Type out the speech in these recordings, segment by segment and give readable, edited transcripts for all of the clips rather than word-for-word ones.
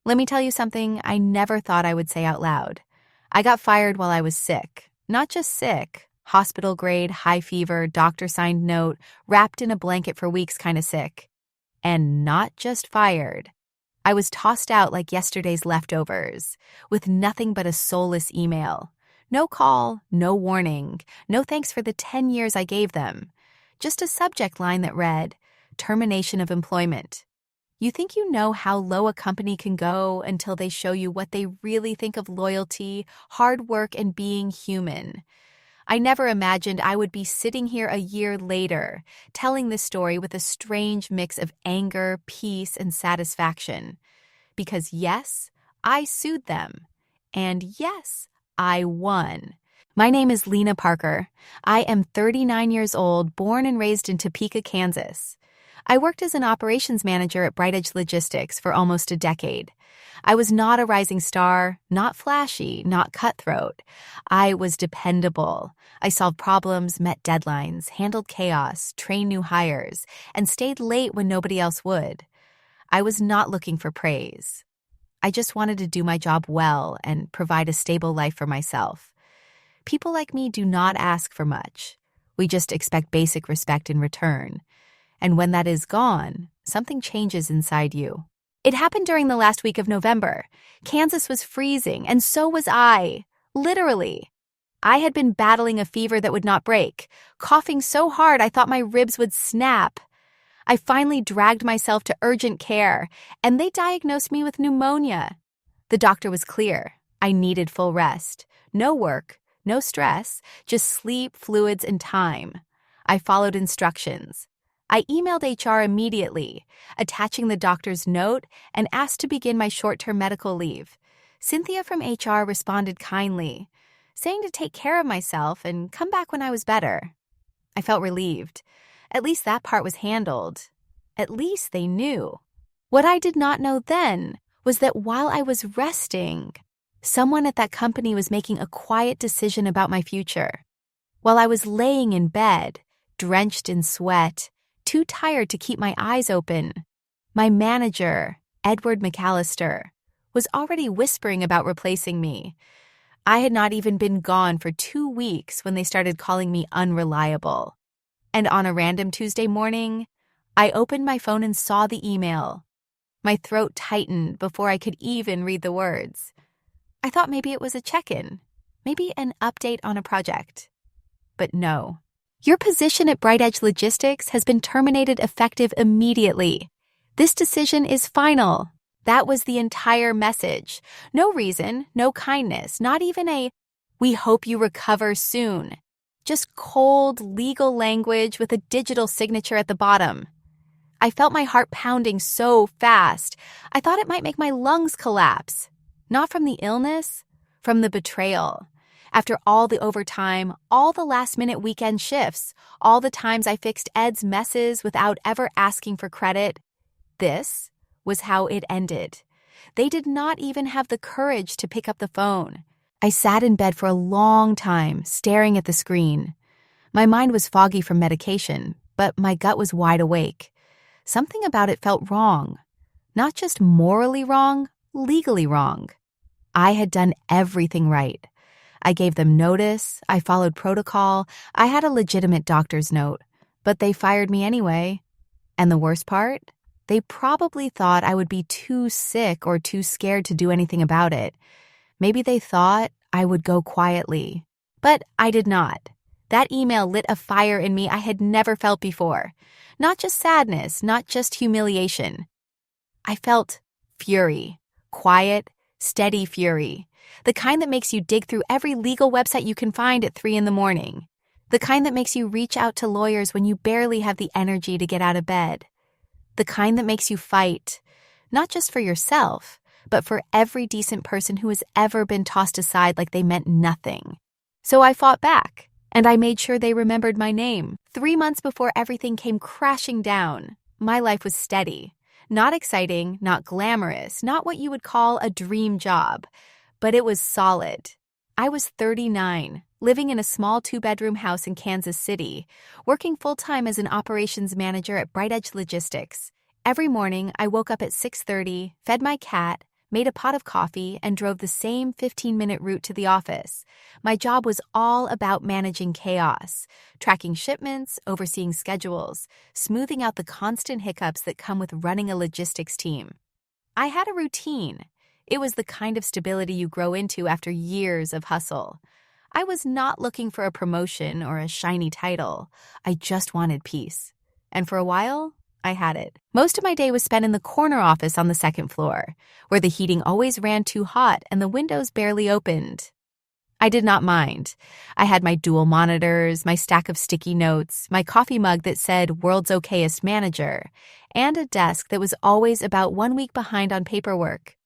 Let me tell you something I never thought I would say out loud. I got fired while I was sick. Not just sick, hospital grade, high fever, doctor signed note, wrapped in a blanket for weeks kind of sick. And not just fired. I was tossed out like yesterday's leftovers, with nothing but a soulless email. No call, no warning, no thanks for the 10 years I gave them. Just a subject line that read, termination of employment. You think you know how low a company can go until they show you what they really think of loyalty, hard work, and being human. I never imagined I would be sitting here a year later, telling this story with a strange mix of anger, peace, and satisfaction. Because yes, I sued them. And yes, I won. My name is Lena Parker. I am 39 years old, born and raised in Topeka, Kansas. I worked as an operations manager at BrightEdge Logistics for almost a decade. I was not a rising star, not flashy, not cutthroat. I was dependable. I solved problems, met deadlines, handled chaos, trained new hires, and stayed late when nobody else would. I was not looking for praise. I just wanted to do my job well and provide a stable life for myself. People like me do not ask for much. We just expect basic respect in return. And when that is gone, something changes inside you. It happened during the last week of November. Kansas was freezing, and so was I. Literally. I had been battling a fever that would not break, coughing so hard I thought my ribs would snap. I finally dragged myself to urgent care, and they diagnosed me with pneumonia. The doctor was clear. I needed full rest. No work, no stress, just sleep, fluids, and time. I followed instructions. I emailed HR immediately, attaching the doctor's note, and asked to begin my short-term medical leave. Cynthia from HR responded kindly, saying to take care of myself and come back when I was better. I felt relieved. At least that part was handled. At least they knew. What I did not know then was that while I was resting, someone at that company was making a quiet decision about my future. While I was laying in bed, drenched in sweat, too tired to keep my eyes open, my manager, Edward McAllister, was already whispering about replacing me. I had not even been gone for 2 weeks when they started calling me unreliable. And on a random Tuesday morning, I opened my phone and saw the email. My throat tightened before I could even read the words. I thought maybe it was a check-in, maybe an update on a project. But no. Your position at BrightEdge Logistics has been terminated effective immediately. This decision is final. That was the entire message. No reason, no kindness, not even a, "We hope you recover soon." Just cold, legal language with a digital signature at the bottom. I felt my heart pounding so fast, I thought it might make my lungs collapse. Not from the illness, from the betrayal. After all the overtime, all the last-minute weekend shifts, all the times I fixed Ed's messes without ever asking for credit, this was how it ended. They did not even have the courage to pick up the phone. I sat in bed for a long time, staring at the screen. My mind was foggy from medication, but my gut was wide awake. Something about it felt wrong. Not just morally wrong, legally wrong. I had done everything right. I gave them notice, I followed protocol, I had a legitimate doctor's note, but they fired me anyway. And the worst part? They probably thought I would be too sick or too scared to do anything about it. Maybe they thought I would go quietly. But I did not. That email lit a fire in me I had never felt before. Not just sadness, not just humiliation. I felt fury. Quiet, steady fury. The kind that makes you dig through every legal website you can find at 3 a.m. The kind that makes you reach out to lawyers when you barely have the energy to get out of bed. The kind that makes you fight, not just for yourself, but for every decent person who has ever been tossed aside like they meant nothing. So I fought back, and I made sure they remembered my name. 3 months before everything came crashing down, my life was steady. Not exciting, not glamorous, not what you would call a dream job. But it was solid. I was 39, living in a small 2-bedroom house in Kansas City, working full-time as an operations manager at BrightEdge Logistics. Every morning, I woke up at 6:30, fed my cat, made a pot of coffee, and drove the same 15-minute route to the office. My job was all about managing chaos, tracking shipments, overseeing schedules, smoothing out the constant hiccups that come with running a logistics team. I had a routine. It was the kind of stability you grow into after years of hustle. I was not looking for a promotion or a shiny title. I just wanted peace. And for a while, I had it. Most of my day was spent in the corner office on the second floor, where the heating always ran too hot and the windows barely opened. I did not mind. I had my dual monitors, my stack of sticky notes, my coffee mug that said World's Okayest Manager, and a desk that was always about 1 week behind on paperwork.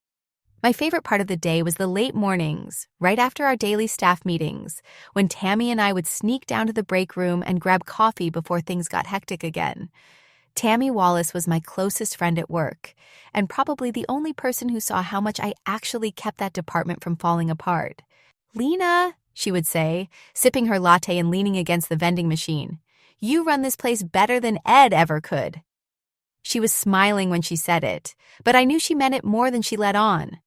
My favorite part of the day was the late mornings, right after our daily staff meetings, when Tammy and I would sneak down to the break room and grab coffee before things got hectic again. Tammy Wallace was my closest friend at work, and probably the only person who saw how much I actually kept that department from falling apart. "Lena," she would say, sipping her latte and leaning against the vending machine, "you run this place better than Ed ever could." She was smiling when she said it, but I knew she meant it more than she let on.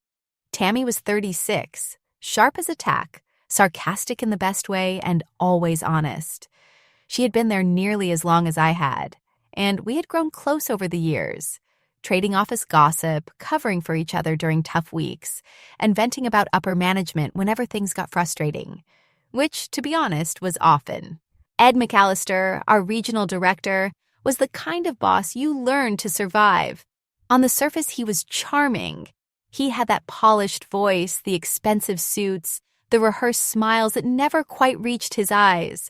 Tammy was 36, sharp as a tack, sarcastic in the best way, and always honest. She had been there nearly as long as I had, and we had grown close over the years, trading office gossip, covering for each other during tough weeks, and venting about upper management whenever things got frustrating, which, to be honest, was often. Ed McAllister, our regional director, was the kind of boss you learned to survive. On the surface, he was charming. He had that polished voice, the expensive suits, the rehearsed smiles that never quite reached his eyes.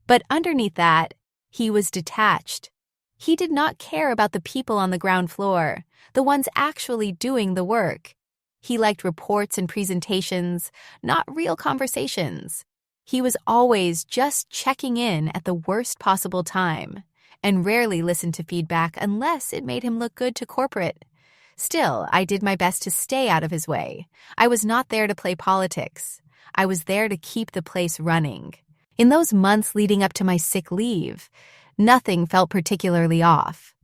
But underneath that, he was detached. He did not care about the people on the ground floor, the ones actually doing the work. He liked reports and presentations, not real conversations. He was always just checking in at the worst possible time, and rarely listened to feedback unless it made him look good to corporate. Still, I did my best to stay out of his way. I was not there to play politics. I was there to keep the place running. In those months leading up to my sick leave, nothing felt particularly off.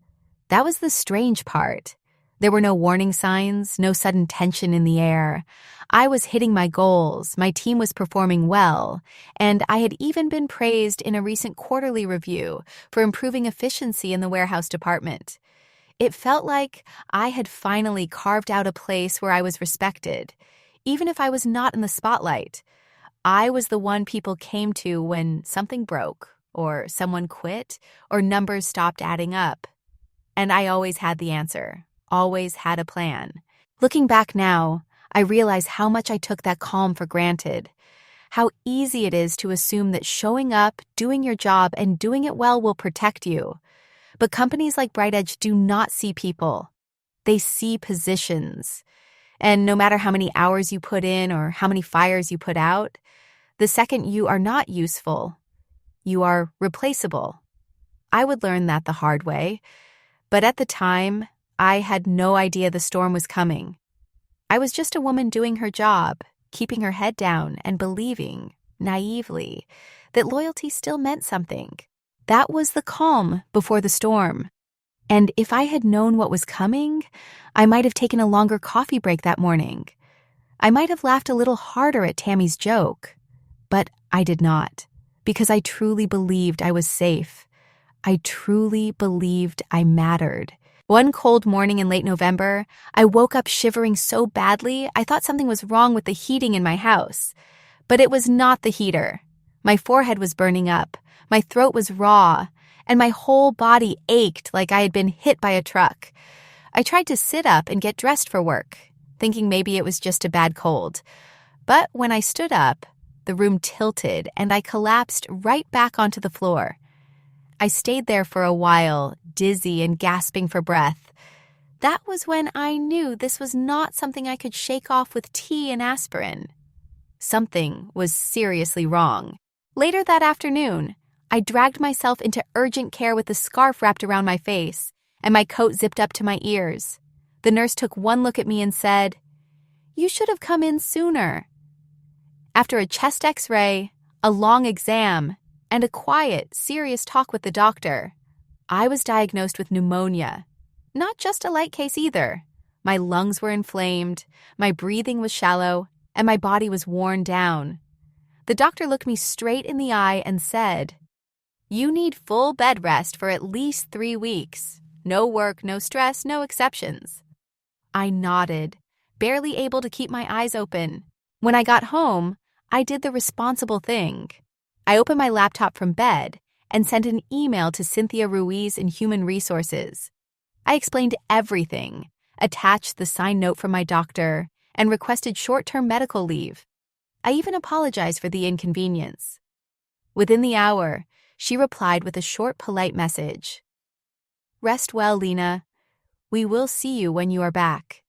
That was the strange part. There were no warning signs, no sudden tension in the air. I was hitting my goals, my team was performing well, and I had even been praised in a recent quarterly review for improving efficiency in the warehouse department. It felt like I had finally carved out a place where I was respected, even if I was not in the spotlight. I was the one people came to when something broke, or someone quit, or numbers stopped adding up. And I always had the answer, always had a plan. Looking back now, I realize how much I took that calm for granted. How easy it is to assume that showing up, doing your job, and doing it well will protect you. But companies like BrightEdge do not see people. They see positions. And no matter how many hours you put in or how many fires you put out, the second you are not useful, you are replaceable. I would learn that the hard way, but at the time, I had no idea the storm was coming. I was just a woman doing her job, keeping her head down and believing, naively, that loyalty still meant something. That was the calm before the storm. And if I had known what was coming, I might have taken a longer coffee break that morning. I might have laughed a little harder at Tammy's joke. But I did not, because I truly believed I was safe. I truly believed I mattered. One cold morning in late November, I woke up shivering so badly I thought something was wrong with the heating in my house. But it was not the heater. My forehead was burning up. My throat was raw, and my whole body ached like I had been hit by a truck. I tried to sit up and get dressed for work, thinking maybe it was just a bad cold. But when I stood up, the room tilted and I collapsed right back onto the floor. I stayed there for a while, dizzy and gasping for breath. That was when I knew this was not something I could shake off with tea and aspirin. Something was seriously wrong. Later that afternoon, I dragged myself into urgent care with a scarf wrapped around my face and my coat zipped up to my ears. The nurse took one look at me and said, "You should have come in sooner." After a chest x-ray, a long exam, and a quiet, serious talk with the doctor, I was diagnosed with pneumonia. Not just a light case either. My lungs were inflamed, my breathing was shallow, and my body was worn down. The doctor looked me straight in the eye and said, "You need full bed rest for at least 3 weeks. No work, no stress, no exceptions." I nodded, barely able to keep my eyes open. When I got home, I did the responsible thing. I opened my laptop from bed and sent an email to Cynthia Ruiz in Human Resources. I explained everything, attached the signed note from my doctor, and requested short-term medical leave. I even apologized for the inconvenience. Within the hour, she replied with a short, polite message. "Rest well, Lena. We will see you when you are back."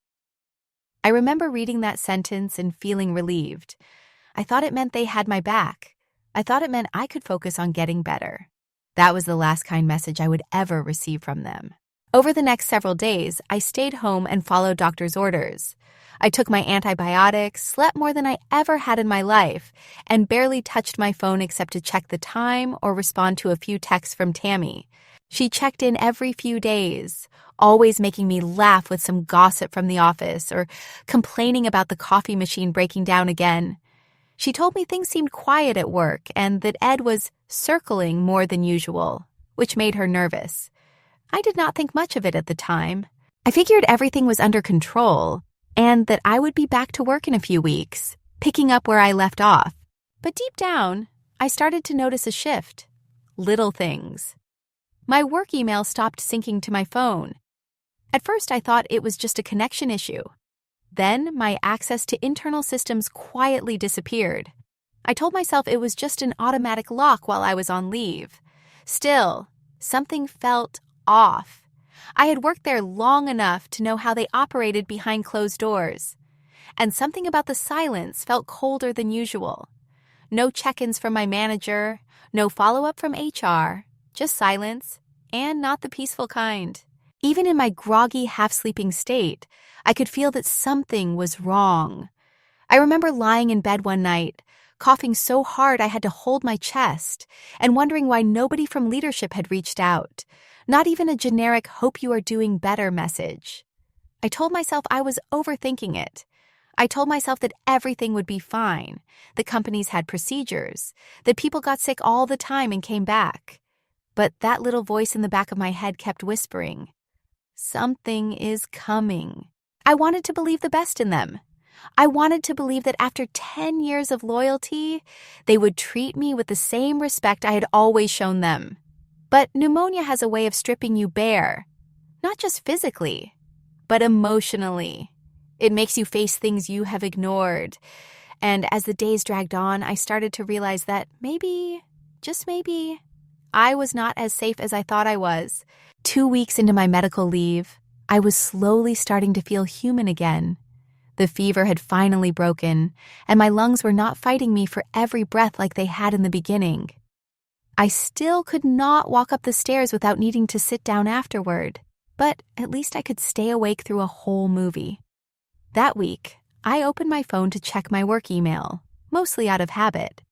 I remember reading that sentence and feeling relieved. I thought it meant they had my back. I thought it meant I could focus on getting better. That was the last kind message I would ever receive from them. Over the next several days, I stayed home and followed doctor's orders. I took my antibiotics, slept more than I ever had in my life, and barely touched my phone except to check the time or respond to a few texts from Tammy. She checked in every few days, always making me laugh with some gossip from the office or complaining about the coffee machine breaking down again. She told me things seemed quiet at work and that Ed was circling more than usual, which made her nervous. I did not think much of it at the time. I figured everything was under control and that I would be back to work in a few weeks, picking up where I left off. But deep down, I started to notice a shift. Little things. My work email stopped syncing to my phone. At first, I thought it was just a connection issue. Then, my access to internal systems quietly disappeared. I told myself it was just an automatic lock while I was on leave. Still, something felt off. I had worked there long enough to know how they operated behind closed doors. And something about the silence felt colder than usual. No check-ins from my manager, no follow-up from HR, just silence, and not the peaceful kind. Even in my groggy, half-sleeping state, I could feel that something was wrong. I remember lying in bed one night, coughing so hard I had to hold my chest, and wondering why nobody from leadership had reached out. Not even a generic "hope you are doing better" message. I told myself I was overthinking it. I told myself that everything would be fine, that companies had procedures, that people got sick all the time and came back. But that little voice in the back of my head kept whispering, "Something is coming." I wanted to believe the best in them. I wanted to believe that after 10 years of loyalty, they would treat me with the same respect I had always shown them. But pneumonia has a way of stripping you bare, not just physically, but emotionally. It makes you face things you have ignored. And as the days dragged on, I started to realize that maybe, just maybe, I was not as safe as I thought I was. 2 weeks into my medical leave, I was slowly starting to feel human again. The fever had finally broken, and my lungs were not fighting me for every breath like they had in the beginning. I still could not walk up the stairs without needing to sit down afterward, but at least I could stay awake through a whole movie. That week, I opened my phone to check my work email, mostly out of habit.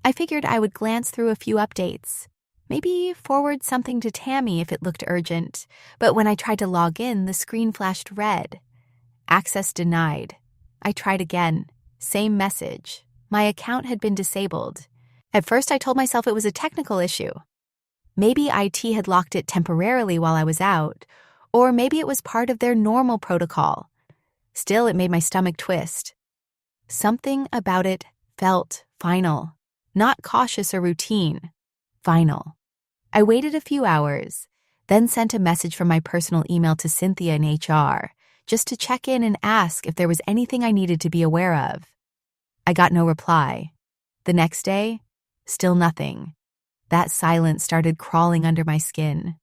I figured I would glance through a few updates, maybe forward something to Tammy if it looked urgent, but when I tried to log in, the screen flashed red. Access denied. I tried again. Same message. My account had been disabled. At first, I told myself it was a technical issue. Maybe IT had locked it temporarily while I was out, or maybe it was part of their normal protocol. Still, it made my stomach twist. Something about it felt final, not cautious or routine. Final. I waited a few hours, then sent a message from my personal email to Cynthia in HR, just to check in and ask if there was anything I needed to be aware of. I got no reply. The next day, still nothing. That silence started crawling under my skin.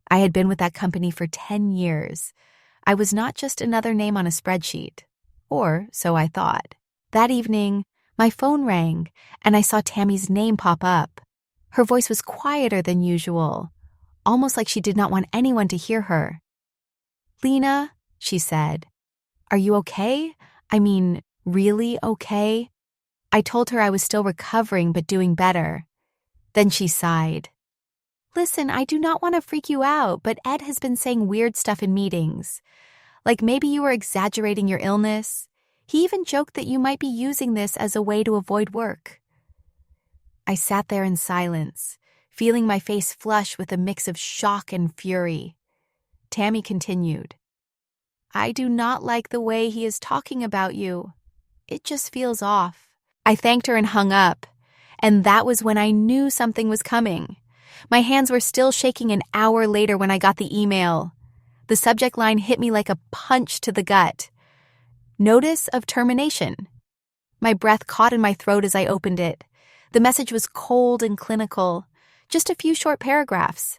I had been with that company for 10 years. I was not just another name on a spreadsheet, or so I thought. That evening, my phone rang, and I saw Tammy's name pop up. Her voice was quieter than usual, almost like she did not want anyone to hear her. "Lena," she said, "are you okay? I mean, really okay?" I told her I was still recovering but doing better. Then she sighed. "Listen, I do not want to freak you out, but Ed has been saying weird stuff in meetings. Like maybe you were exaggerating your illness. He even joked that you might be using this as a way to avoid work. I sat there in silence, feeling my face flush with a mix of shock and fury. Tammy continued, "I do not like the way he is talking about you. It just feels off." I thanked her and hung up, and that was when I knew something was coming. My hands were still shaking an hour later when I got the email. The subject line hit me like a punch to the gut. Notice of termination. My breath caught in my throat as I opened it. The message was cold and clinical, just a few short paragraphs.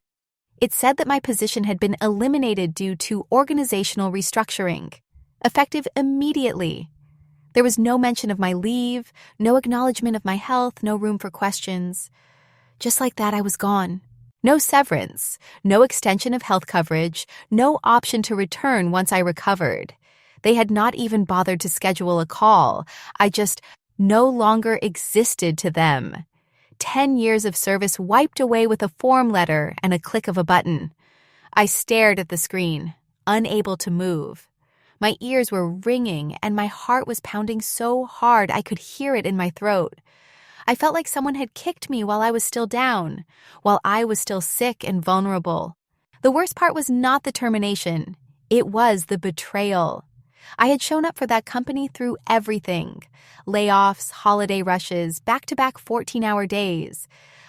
It said that my position had been eliminated due to organizational restructuring, effective immediately. There was no mention of my leave, no acknowledgement of my health, no room for questions. Just like that, I was gone. No severance, no extension of health coverage, no option to return once I recovered. They had not even bothered to schedule a call. I just no longer existed to them. 10 years of service wiped away with a form letter and a click of a button. I stared at the screen, unable to move. My ears were ringing and my heart was pounding so hard I could hear it in my throat. I felt like someone had kicked me while I was still down, while I was still sick and vulnerable. The worst part was not the termination. It was the betrayal. I had shown up for that company through everything. Layoffs, holiday rushes, back-to-back 14-hour days.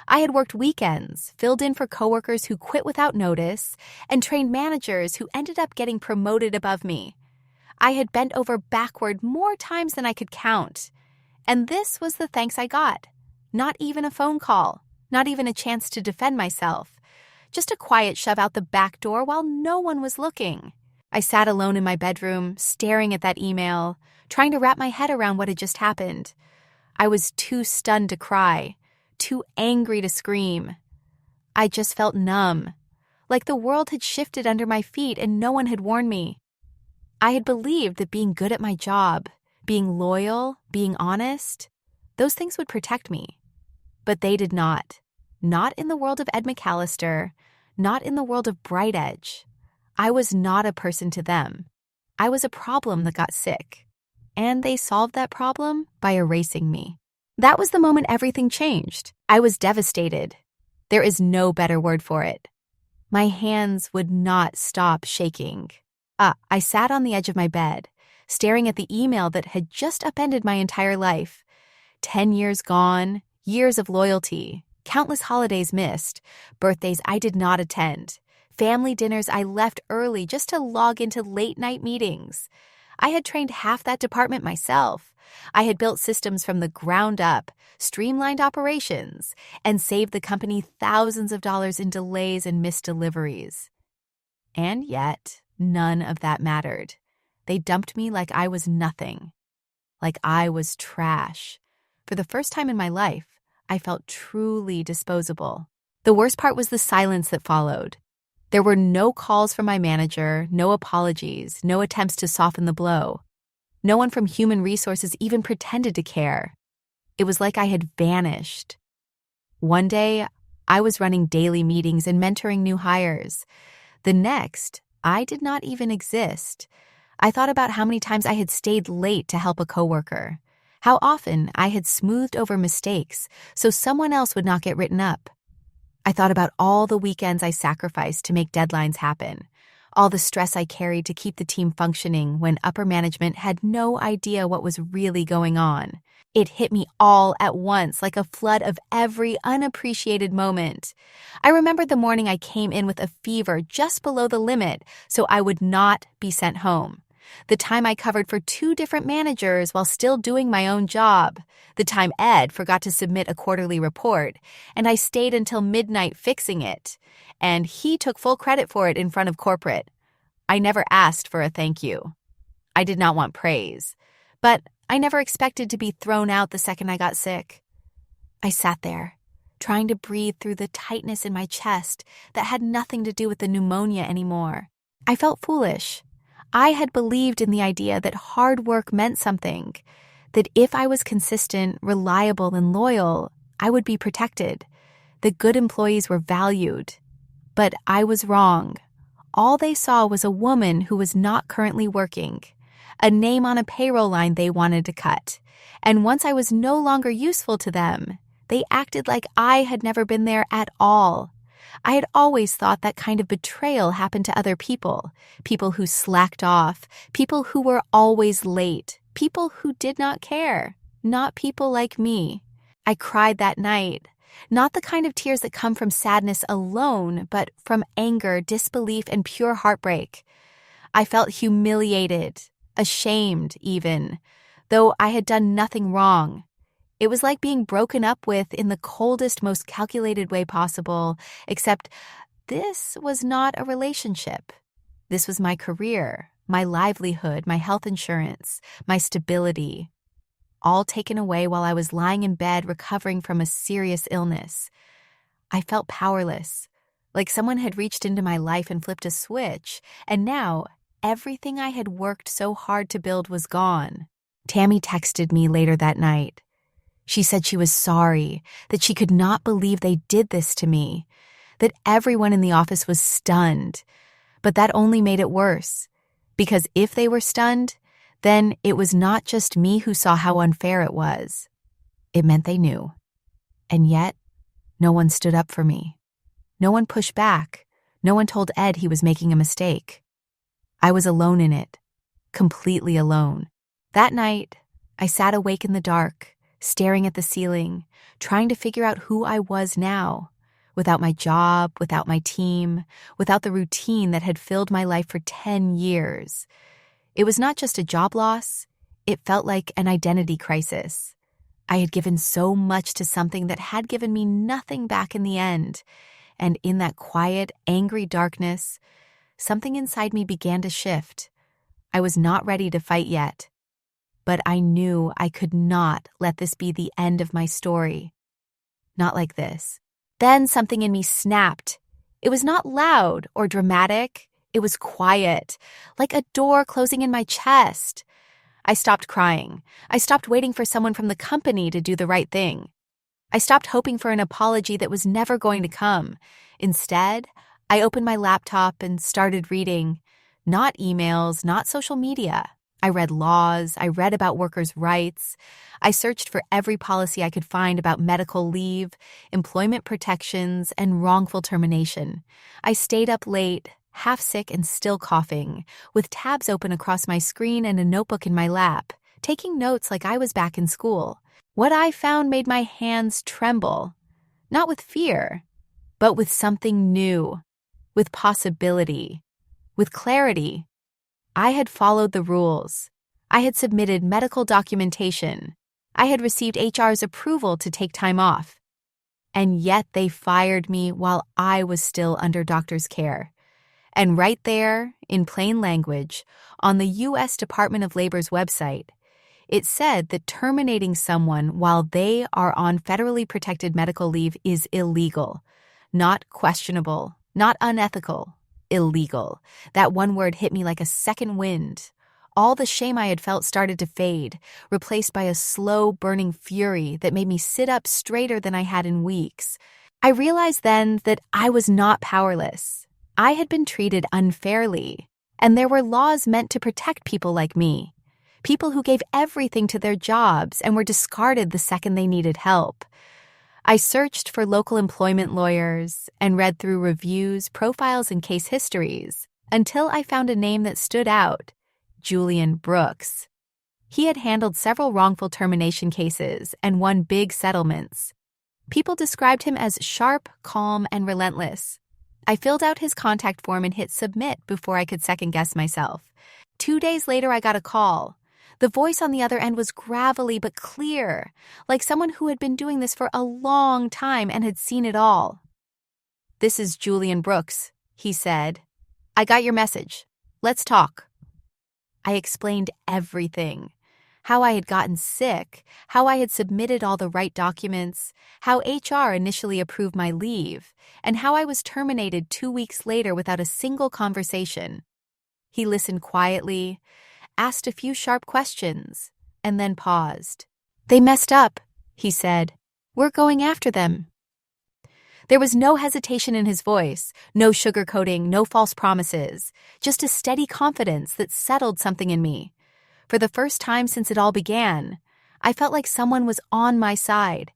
I had worked weekends, filled in for coworkers who quit without notice, and trained managers who ended up getting promoted above me. I had bent over backward more times than I could count. And this was the thanks I got. Not even a phone call, not even a chance to defend myself. Just a quiet shove out the back door while no one was looking. I sat alone in my bedroom, staring at that email, trying to wrap my head around what had just happened. I was too stunned to cry, too angry to scream. I just felt numb, like the world had shifted under my feet and no one had warned me. I had believed that being good at my job, being loyal, being honest, those things would protect me. But they did not. Not in the world of Ed McAllister, not in the world of Bright Edge. I was not a person to them. I was a problem that got sick. And they solved that problem by erasing me. That was the moment everything changed. I was devastated. There is no better word for it. My hands would not stop shaking. I sat on the edge of my bed, staring at the email that had just upended my entire life. 10 years gone, years of loyalty, countless holidays missed, birthdays I did not attend, family dinners I left early just to log into late-night meetings. I had trained half that department myself. I had built systems from the ground up, streamlined operations, and saved the company thousands of dollars in delays and missed deliveries. And yet, none of that mattered. They dumped me like I was nothing, like I was trash. For the first time in my life, I felt truly disposable. The worst part was the silence that followed. There were no calls from my manager, no apologies, no attempts to soften the blow. No one from Human Resources even pretended to care. It was like I had vanished. One day, I was running daily meetings and mentoring new hires. The next, I did not even exist. I thought about how many times I had stayed late to help a coworker, how often I had smoothed over mistakes so someone else would not get written up. I thought about all the weekends I sacrificed to make deadlines happen, all the stress I carried to keep the team functioning when upper management had no idea what was really going on. It hit me all at once like a flood of every unappreciated moment. I remembered the morning I came in with a fever just below the limit so I would not be sent home. The time I covered for 2 different managers while still doing my own job. The time Ed forgot to submit a quarterly report, and I stayed until midnight fixing it. And he took full credit for it in front of corporate. I never asked for a thank you. I did not want praise. But I never expected to be thrown out the second I got sick. I sat there, trying to breathe through the tightness in my chest that had nothing to do with the pneumonia anymore. I felt foolish. I had believed in the idea that hard work meant something, that if I was consistent, reliable, and loyal, I would be protected, that good employees were valued. But I was wrong. all they saw was a woman who was not currently working, a name on a payroll line they wanted to cut. And once I was no longer useful to them, they acted like I had never been there at all. I had always thought that kind of betrayal happened to other people who slacked off, people who were always late, people who did not care, not people like me. I cried that night, not the kind of tears that come from sadness alone, but from anger, disbelief, and pure heartbreak. I felt humiliated, ashamed even, though I had done nothing wrong. It was like being broken up with in the coldest, most calculated way possible, except this was not a relationship. This was my career, my livelihood, my health insurance, my stability, all taken away while I was lying in bed recovering from a serious illness. I felt powerless, like someone had reached into my life and flipped a switch, and now everything I had worked so hard to build was gone. Tammy texted me later that night. She said she was sorry, that she could not believe they did this to me, that everyone in the office was stunned. But that only made it worse, because if they were stunned, then it was not just me who saw how unfair it was. It meant they knew. And yet, no one stood up for me. No one pushed back. No one told Ed he was making a mistake. I was alone in it, completely alone. That night, I sat awake in the dark, staring at the ceiling, trying to figure out who I was now, without my job, without my team, without the routine that had filled my life for 10 years. It was not just a job loss, it felt like an identity crisis. I had given so much to something that had given me nothing back in the end, and in that quiet, angry darkness, something inside me began to shift. I was not ready to fight yet. But I knew I could not let this be the end of my story. Not like this. Then something in me snapped. It was not loud or dramatic. It was quiet, like a door closing in my chest. I stopped crying. I stopped waiting for someone from the company to do the right thing. I stopped hoping for an apology that was never going to come. Instead, I opened my laptop and started reading. Not emails, not social media. I read laws, I read about workers' rights, I searched for every policy I could find about medical leave, employment protections, and wrongful termination. I stayed up late, half sick and still coughing, with tabs open across my screen and a notebook in my lap, taking notes like I was back in school. What I found made my hands tremble, not with fear, but with something new, with possibility, with clarity. I had followed the rules. I had submitted medical documentation. I had received HR's approval to take time off. And yet they fired me while I was still under doctor's care. And right there, in plain language, on the U.S. Department of Labor's website, it said that terminating someone while they are on federally protected medical leave is illegal, not questionable, not unethical. Illegal. That one word hit me like a second wind. All the shame I had felt started to fade, replaced by a slow, burning fury that made me sit up straighter than I had in weeks. I realized then that I was not powerless. I had been treated unfairly, and there were laws meant to protect people like me, people who gave everything to their jobs and were discarded the second they needed help. I searched for local employment lawyers and read through reviews, profiles, and case histories until I found a name that stood out, Julian Brooks. He had handled several wrongful termination cases and won big settlements. People described him as sharp, calm, and relentless. I filled out his contact form and hit submit before I could second-guess myself. 2 days later, I got a call. The voice on the other end was gravelly but clear, like someone who had been doing this for a long time and had seen it all. "This is Julian Brooks," he said. "I got your message. Let's talk." I explained everything. How I had gotten sick, how I had submitted all the right documents, how HR initially approved my leave, and how I was terminated 2 weeks later without a single conversation. He listened quietly, asked a few sharp questions, and then paused. "They messed up," he said. "We're going after them." There was no hesitation in his voice, no sugarcoating, no false promises, just a steady confidence that settled something in me. For the first time since it all began, I felt like someone was on my side.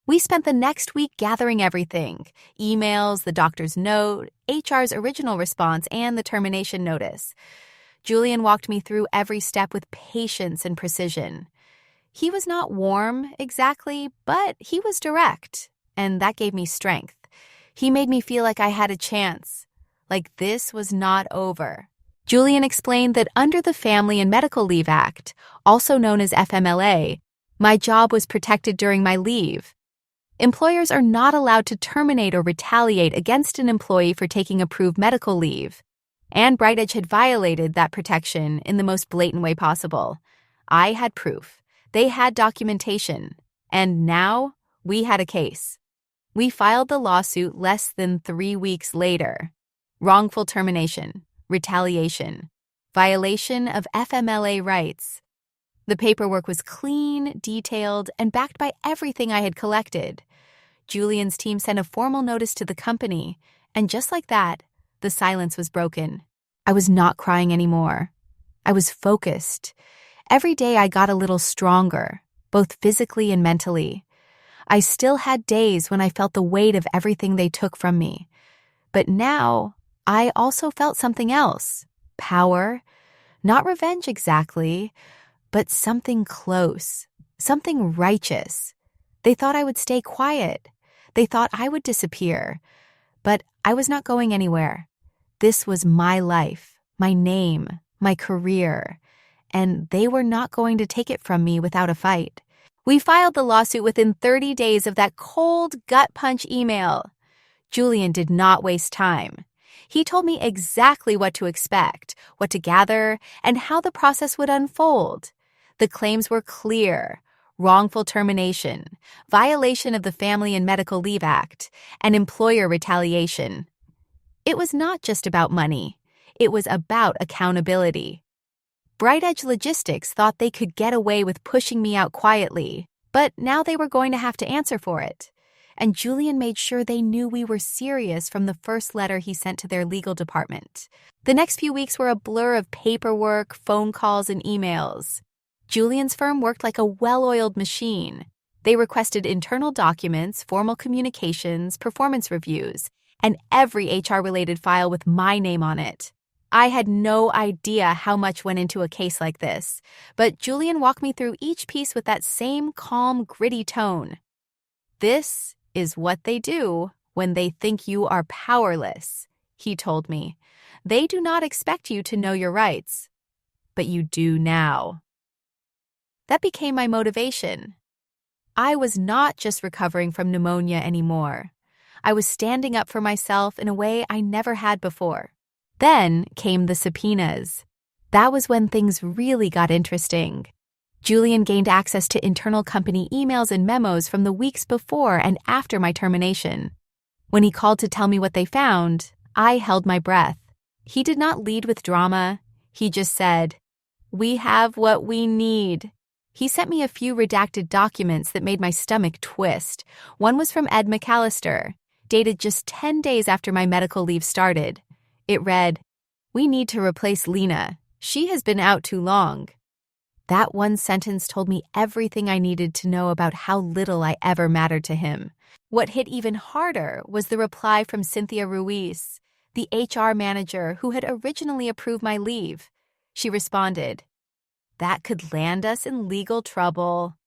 We spent the next week gathering everything: emails, the doctor's note, HR's original response, and the termination notice. Julian walked me through every step with patience and precision. He was not warm, exactly, but he was direct, and that gave me strength. He made me feel like I had a chance, like this was not over. Julian explained that under the Family and Medical Leave Act, also known as FMLA, my job was protected during my leave. Employers are not allowed to terminate or retaliate against an employee for taking approved medical leave, and BrightEdge had violated that protection in the most blatant way possible. I had proof. They had documentation. And now we had a case. We filed the lawsuit less than 3 weeks later. Wrongful termination, retaliation, violation of FMLA rights. The paperwork was clean, detailed, and backed by everything I had collected. Julian's team sent a formal notice to the company, and just like that, the silence was broken. I was not crying anymore. I was focused. Every day I got a little stronger, both physically and mentally. I still had days when I felt the weight of everything they took from me. But now, I also felt something else. Power. Not revenge exactly, but something close. Something righteous. They thought I would stay quiet. They thought I would disappear. But I was not going anywhere. This was my life, my name, my career, and they were not going to take it from me without a fight. We filed the lawsuit within 30 days of that cold gut punch email. Julian did not waste time. He told me exactly what to expect, what to gather, and how the process would unfold. The claims were clear: wrongful termination, violation of the Family and Medical Leave Act, and employer retaliation. It was not just about money. It was about accountability. BrightEdge Logistics thought they could get away with pushing me out quietly, but now they were going to have to answer for it. And Julian made sure they knew we were serious from the first letter he sent to their legal department. The next few weeks were a blur of paperwork, phone calls, and emails. Julian's firm worked like a well-oiled machine. They requested internal documents, formal communications, performance reviews, and every HR-related file with my name on it. I had no idea how much went into a case like this, but Julian walked me through each piece with that same calm, gritty tone. This is what they do when they think you are powerless, he told me. They do not expect you to know your rights, but you do now. That became my motivation. I was not just recovering from pneumonia anymore. I was standing up for myself in a way I never had before. Then came the subpoenas. That was when things really got interesting. Julian gained access to internal company emails and memos from the weeks before and after my termination. When he called to tell me what they found, I held my breath. He did not lead with drama. He just said, "We have what we need." He sent me a few redacted documents that made my stomach twist. One was from Ed McAllister, dated just 10 days after my medical leave started. It read, "We need to replace Lena. She has been out too long." That one sentence told me everything I needed to know about how little I ever mattered to him. What hit even harder was the reply from Cynthia Ruiz, the HR manager who had originally approved my leave. She responded, "That could land us in legal trouble."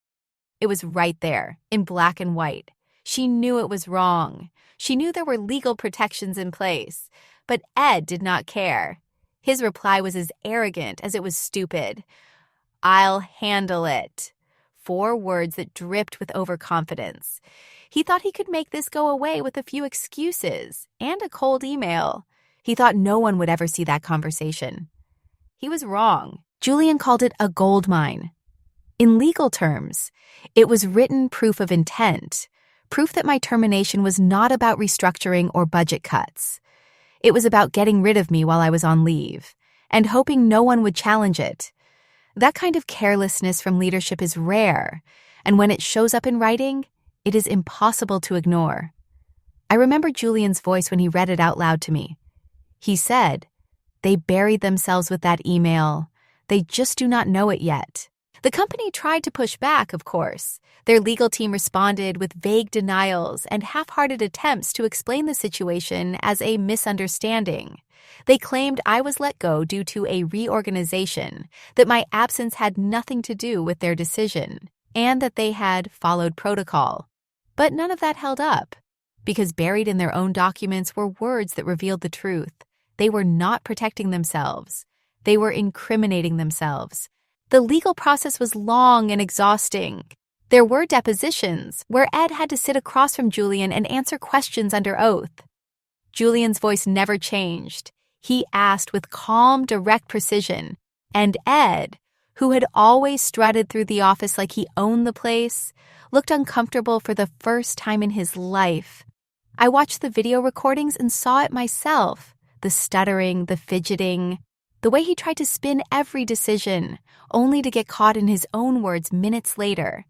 It was right there, in black and white. She knew it was wrong. She knew there were legal protections in place. But Ed did not care. His reply was as arrogant as it was stupid. "I'll handle it." 4 words that dripped with overconfidence. He thought he could make this go away with a few excuses and a cold email. He thought no one would ever see that conversation. He was wrong. Julian called it a gold mine. In legal terms, it was written proof of intent, proof that my termination was not about restructuring or budget cuts. It was about getting rid of me while I was on leave, and hoping no one would challenge it. That kind of carelessness from leadership is rare, and when it shows up in writing, it is impossible to ignore. I remember Julian's voice when he read it out loud to me. He said, "They buried themselves with that email. They just do not know it yet." The company tried to push back, of course. Their legal team responded with vague denials and half-hearted attempts to explain the situation as a misunderstanding. They claimed I was let go due to a reorganization, that my absence had nothing to do with their decision, and that they had followed protocol. But none of that held up, because buried in their own documents were words that revealed the truth. They were not protecting themselves. They were incriminating themselves. The legal process was long and exhausting. There were depositions where Ed had to sit across from Julian and answer questions under oath. Julian's voice never changed. He asked with calm, direct precision, and Ed, who had always strutted through the office like he owned the place, looked uncomfortable for the first time in his life. I watched the video recordings and saw it myself, the stuttering, the fidgeting, the way he tried to spin every decision, only to get caught in his own words minutes later.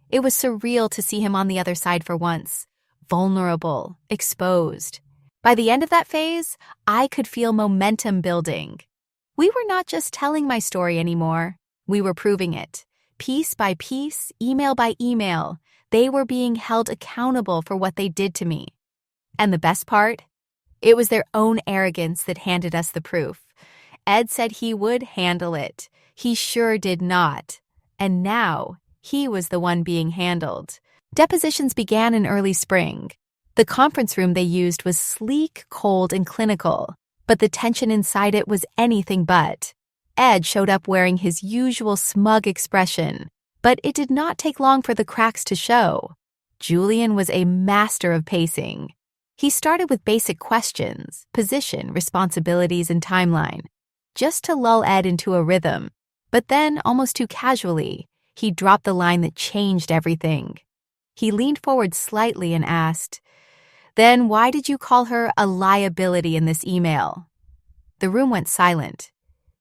It was surreal to see him on the other side for once, vulnerable, exposed. By the end of that phase, I could feel momentum building. We were not just telling my story anymore. We were proving it. Piece by piece, email by email, they were being held accountable for what they did to me. And the best part? It was their own arrogance that handed us the proof. Ed said he would handle it. He sure did not. And now, he was the one being handled. Depositions began in early spring. The conference room they used was sleek, cold, and clinical, but the tension inside it was anything but. Ed showed up wearing his usual smug expression, but it did not take long for the cracks to show. Julian was a master of pacing. He started with basic questions, position, responsibilities, and timeline, just to lull Ed into a rhythm. But then, almost too casually, he dropped the line that changed everything. He leaned forward slightly and asked, "Then why did you call her a liability in this email?" The room went silent.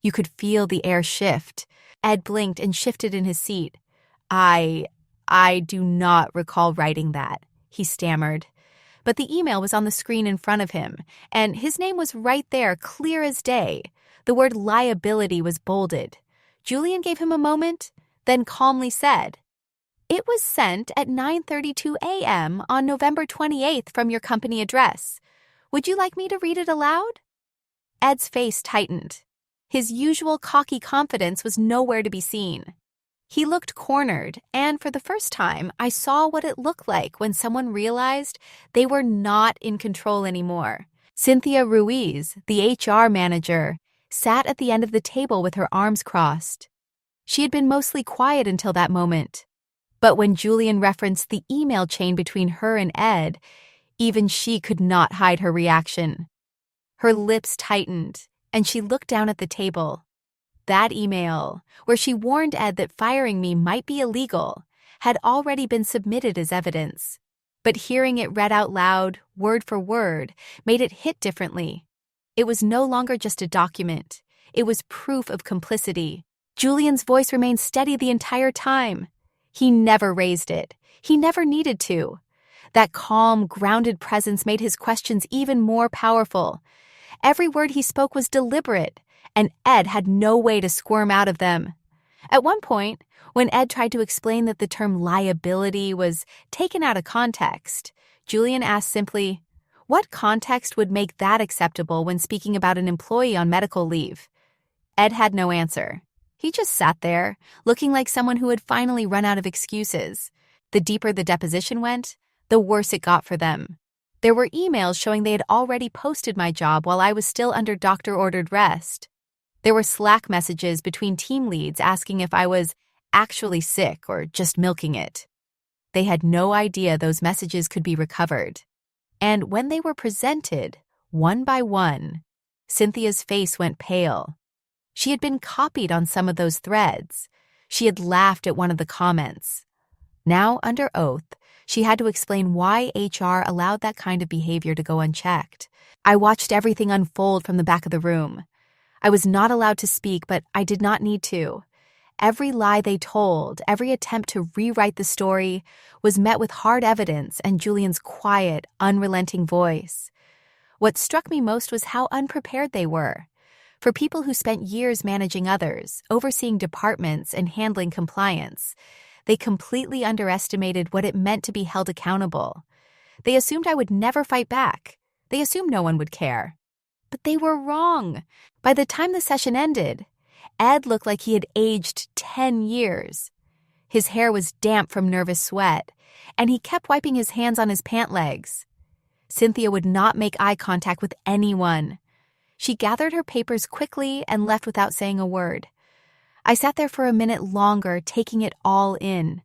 You could feel the air shift. Ed blinked and shifted in his seat. I do not recall writing that," he stammered. But the email was on the screen in front of him, and his name was right there, clear as day. The word liability was bolded. Julian gave him a moment, then calmly said, "It was sent at 9:32 a.m. on November 28th from your company address. Would you like me to read it aloud?" Ed's face tightened. His usual cocky confidence was nowhere to be seen. He looked cornered, and for the first time, I saw what it looked like when someone realized they were not in control anymore. Cynthia Ruiz, the HR manager, sat at the end of the table with her arms crossed. She had been mostly quiet until that moment. But when Julian referenced the email chain between her and Ed, even she could not hide her reaction. Her lips tightened, and she looked down at the table. That email, where she warned Ed that firing me might be illegal, had already been submitted as evidence. But hearing it read out loud, word for word, made it hit differently. It was no longer just a document. It was proof of complicity. Julian's voice remained steady the entire time. He never raised it. He never needed to. That calm, grounded presence made his questions even more powerful. Every word he spoke was deliberate, and Ed had no way to squirm out of them. At one point, when Ed tried to explain that the term liability was taken out of context, Julian asked simply, "What context would make that acceptable when speaking about an employee on medical leave?" Ed had no answer. He just sat there, looking like someone who had finally run out of excuses. The deeper the deposition went, the worse it got for them. There were emails showing they had already posted my job while I was still under doctor-ordered rest. There were Slack messages between team leads asking if I was actually sick or just milking it. They had no idea those messages could be recovered. And when they were presented, one by one, Cynthia's face went pale. She had been copied on some of those threads. She had laughed at one of the comments. Now, under oath, she had to explain why HR allowed that kind of behavior to go unchecked. I watched everything unfold from the back of the room. I was not allowed to speak, but I did not need to. Every lie they told, every attempt to rewrite the story, was met with hard evidence and Julian's quiet, unrelenting voice. What struck me most was how unprepared they were. For people who spent years managing others, overseeing departments, and handling compliance, they completely underestimated what it meant to be held accountable. They assumed I would never fight back. They assumed no one would care. But they were wrong. By the time the session ended, Ed looked like he had aged 10 years. His hair was damp from nervous sweat, and he kept wiping his hands on his pant legs. Cynthia would not make eye contact with anyone. She gathered her papers quickly and left without saying a word. I sat there for a minute longer, taking it all in.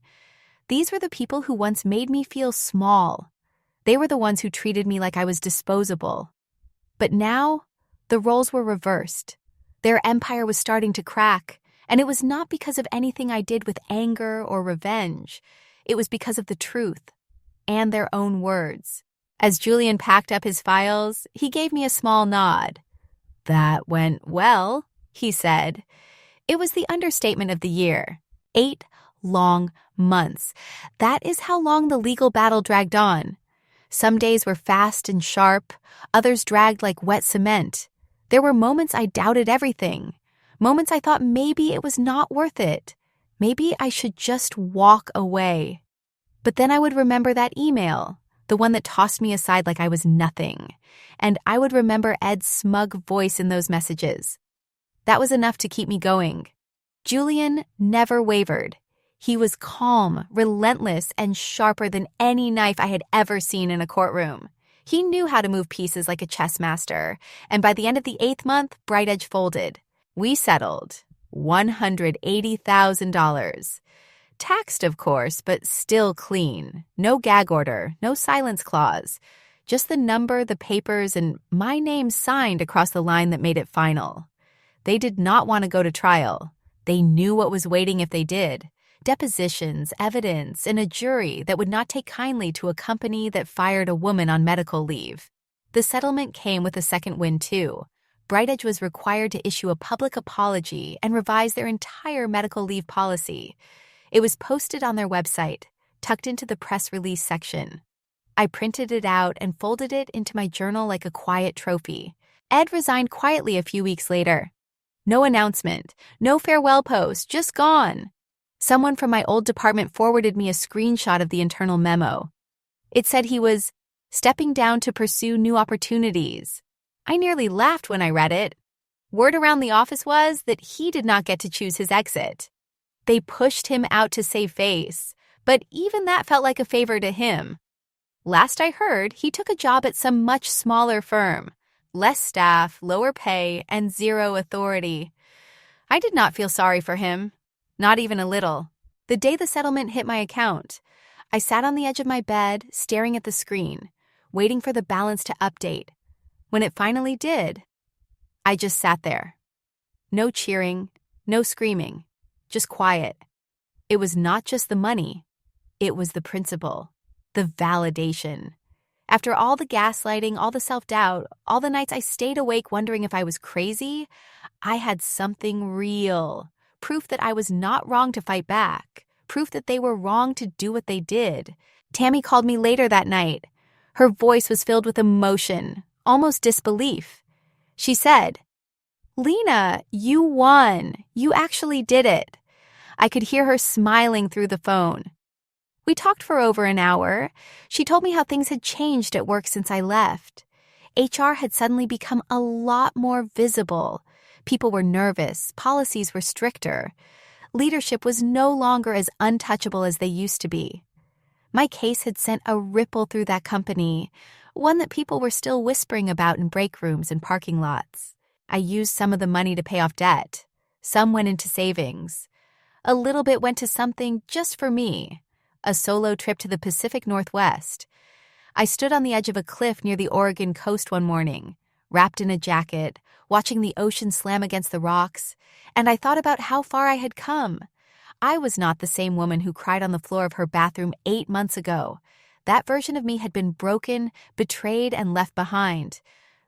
These were the people who once made me feel small. They were the ones who treated me like I was disposable. But now, the roles were reversed. Their empire was starting to crack, and it was not because of anything I did with anger or revenge. It was because of the truth and their own words. As Julian packed up his files, he gave me a small nod. "That went well," he said. It was the understatement of the year. 8 long months. That is how long the legal battle dragged on. Some days were fast and sharp, others dragged like wet cement. There were moments I doubted everything, moments I thought maybe it was not worth it. Maybe I should just walk away. But then I would remember that email, the one that tossed me aside like I was nothing, and I would remember Ed's smug voice in those messages. That was enough to keep me going. Julian never wavered. He was calm, relentless, and sharper than any knife I had ever seen in a courtroom. He knew how to move pieces like a chess master, and by the end of the 8th month, Bright Edge folded. We settled $180,000. Taxed, of course, but still clean. No gag order, no silence clause. Just the number, the papers, and my name signed across the line that made it final. They did not want to go to trial. They knew what was waiting if they did. Depositions, evidence, and a jury that would not take kindly to a company that fired a woman on medical leave. The settlement came with a second win, too. Bright Edge was required to issue a public apology and revise their entire medical leave policy. It was posted on their website, tucked into the press release section. I printed it out and folded it into my journal like a quiet trophy. Ed resigned quietly a few weeks later. No announcement, no farewell post, just gone. Someone from my old department forwarded me a screenshot of the internal memo. It said he was stepping down to pursue new opportunities. I nearly laughed when I read it. Word around the office was that he did not get to choose his exit. They pushed him out to save face, but even that felt like a favor to him. Last I heard, he took a job at some much smaller firm. Less staff, lower pay, and zero authority. I did not feel sorry for him. Not even a little. The day the settlement hit my account, I sat on the edge of my bed, staring at the screen, waiting for the balance to update. When it finally did, I just sat there. No cheering, no screaming, just quiet. It was not just the money. It was the principle, the validation. After all the gaslighting, all the self-doubt, all the nights I stayed awake wondering if I was crazy, I had something real. Proof that I was not wrong to fight back. Proof that they were wrong to do what they did. Tammy called me later that night. Her voice was filled with emotion, almost disbelief. She said, "Lena, you won. You actually did it." I could hear her smiling through the phone. We talked for over an hour. She told me how things had changed at work since I left. HR had suddenly become a lot more visible. People were nervous, policies were stricter. Leadership was no longer as untouchable as they used to be. My case had sent a ripple through that company, one that people were still whispering about in break rooms and parking lots. I used some of the money to pay off debt. Some went into savings. A little bit went to something just for me, a solo trip to the Pacific Northwest. I stood on the edge of a cliff near the Oregon coast one morning, wrapped in a jacket, watching the ocean slam against the rocks, and I thought about how far I had come. I was not the same woman who cried on the floor of her bathroom 8 months ago. That version of me had been broken, betrayed, and left behind.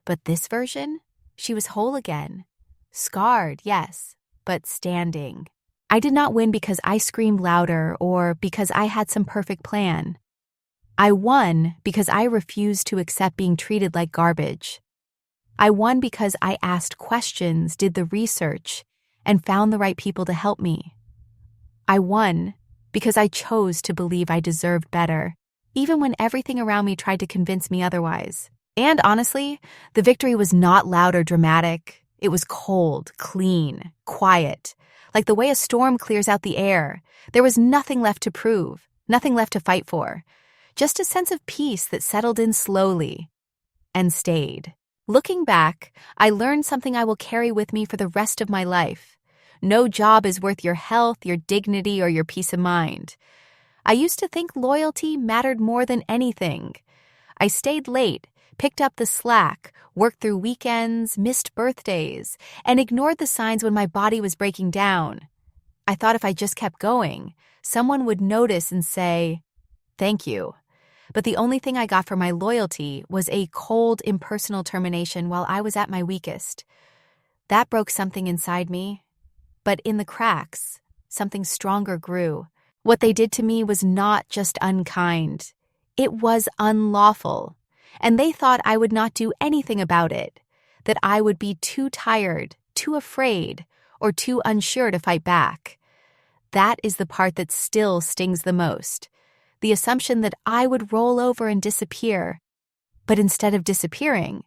But this version? She was whole again. Scarred, yes, but standing. I did not win because I screamed louder or because I had some perfect plan. I won because I refused to accept being treated like garbage. I won because I asked questions, did the research, and found the right people to help me. I won because I chose to believe I deserved better, even when everything around me tried to convince me otherwise. And honestly, the victory was not loud or dramatic. It was cold, clean, quiet, like the way a storm clears out the air. There was nothing left to prove, nothing left to fight for, just a sense of peace that settled in slowly and stayed. Looking back, I learned something I will carry with me for the rest of my life. No job is worth your health, your dignity, or your peace of mind. I used to think loyalty mattered more than anything. I stayed late, picked up the slack, worked through weekends, missed birthdays, and ignored the signs when my body was breaking down. I thought if I just kept going, someone would notice and say, "Thank you." But the only thing I got for my loyalty was a cold, impersonal termination while I was at my weakest. That broke something inside me. But in the cracks, something stronger grew. What they did to me was not just unkind. It was unlawful. And they thought I would not do anything about it, that I would be too tired, too afraid, or too unsure to fight back. That is the part that still stings the most. The assumption that I would roll over and disappear. But instead of disappearing,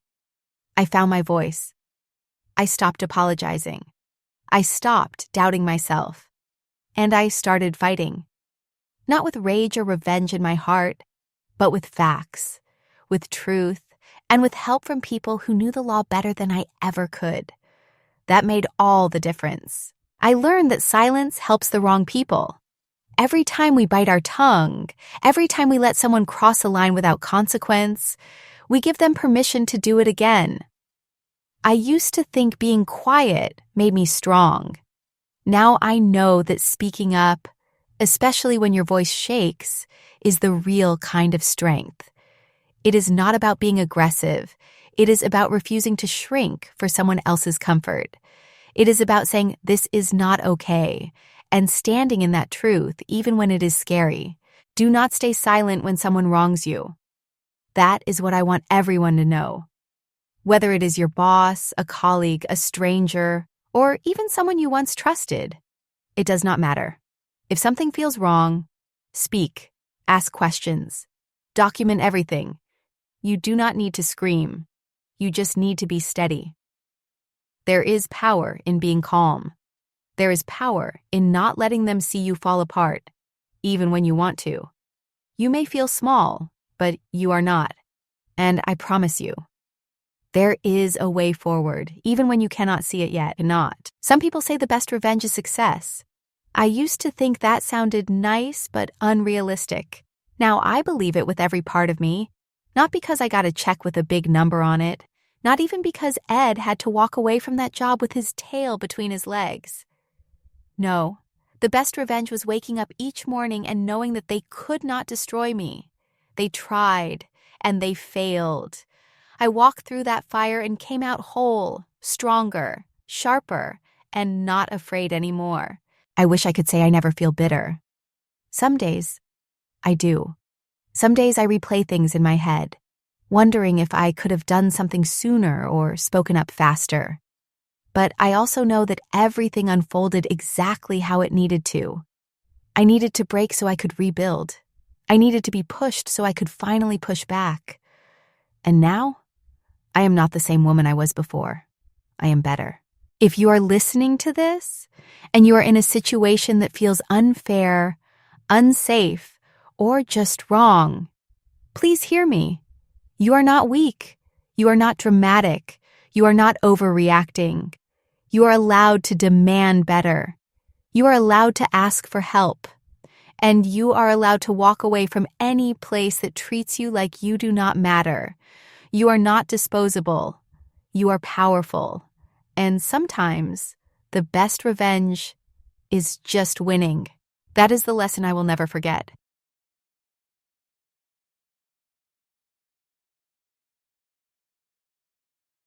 I found my voice. I stopped apologizing. I stopped doubting myself. And I started fighting. Not with rage or revenge in my heart, but with facts, with truth, and with help from people who knew the law better than I ever could. That made all the difference. I learned that silence helps the wrong people. Every time we bite our tongue, every time we let someone cross a line without consequence, we give them permission to do it again. I used to think being quiet made me strong. Now I know that speaking up, especially when your voice shakes, is the real kind of strength. It is not about being aggressive. It is about refusing to shrink for someone else's comfort. It is about saying, "This is not okay," and standing in that truth even when it is scary. Do not stay silent when someone wrongs you. That is what I want everyone to know. Whether it is your boss, a colleague, a stranger, or even someone you once trusted, it does not matter. If something feels wrong, speak, ask questions, document everything. You do not need to scream. You just need to be steady. There is power in being calm. There is power in not letting them see you fall apart, even when you want to. You may feel small, but you are not. And I promise you, there is a way forward, even when you cannot see it yet. Not. Some people say the best revenge is success. I used to think that sounded nice but unrealistic. Now I believe it with every part of me, not because I got a check with a big number on it, not even because Ed had to walk away from that job with his tail between his legs. No, the best revenge was waking up each morning and knowing that they could not destroy me. They tried, and they failed. I walked through that fire and came out whole, stronger, sharper, and not afraid anymore. I wish I could say I never feel bitter. Some days, I do. Some days I replay things in my head, wondering if I could have done something sooner or spoken up faster. But I also know that everything unfolded exactly how it needed to. I needed to break so I could rebuild. I needed to be pushed so I could finally push back. And now, I am not the same woman I was before. I am better. If you are listening to this, and you are in a situation that feels unfair, unsafe, or just wrong, please hear me. You are not weak. You are not dramatic. You are not overreacting. You are allowed to demand better. You are allowed to ask for help. And you are allowed to walk away from any place that treats you like you do not matter. You are not disposable. You are powerful. And sometimes the best revenge is just winning. That is the lesson I will never forget.